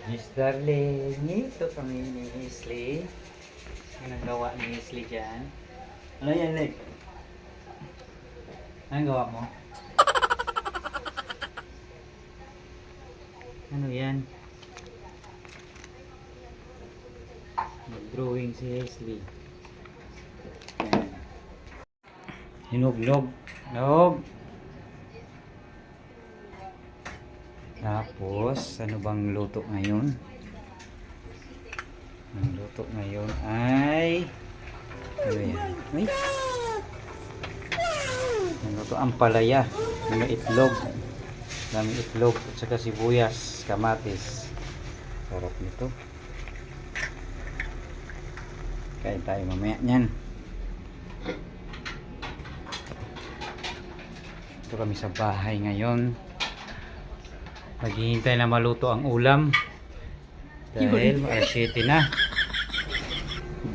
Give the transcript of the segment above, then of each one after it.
Miss Darling, ito kami ni Isley. Anong gawa ni Isley dyan? Ano yan, Leg? Anong gawa mo? Ano yan? Mag-drawing si Isley. Yan. Hinog-nog. Nog! Tapos, ano bang luto ngayon? Ang luto ngayon ay... Ano yan? Ay! Ang luto ang palaya. Mga itlog. Daming itlog at saka sibuyas, kamatis. Sarap nito. Kain tayo mamaya niyan. Ito kami sa bahay ngayon. Maghihintay na maluto ang ulam. Dahil alas 7 na.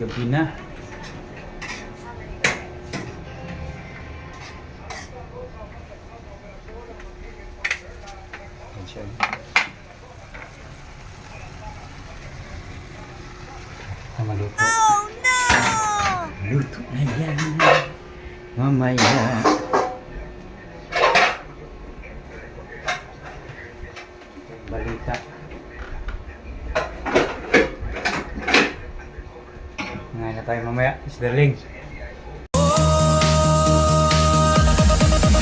Gabi na. Ayan. Maluto. Oh no! Luto na yan. Mamaya. Balita. Ngayon na tayo mamaya. Miss Darling.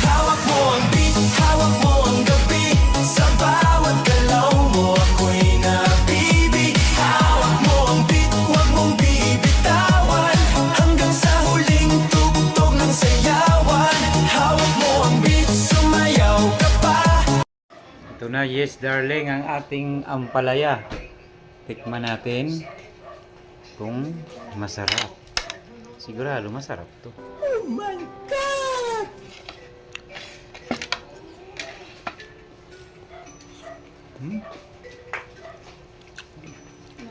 Hawak mo ang beat, hawak mo ang gabi. Sa bawat galaw mo ako'y nabibi. Hawak mo ang beat, huwag mong bibitawan. Hanggang sa huling tugtog ng sayawan. Hawak mo ang beat, sumayaw ka pa. Ito na, yes darling, ang ating ampalaya. Tikman natin kung masarap. Sigurado masarap to. Oh my God!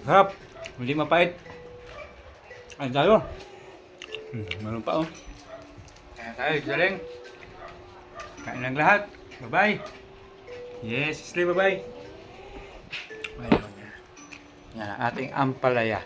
Sarap! Hindi mapait. Ay tayo. Meron pa oh. Kaya tayo, darling. Kain lang lahat. Bye-bye. Yes, Isley, bye-bye. Yan ang ating ampalaya.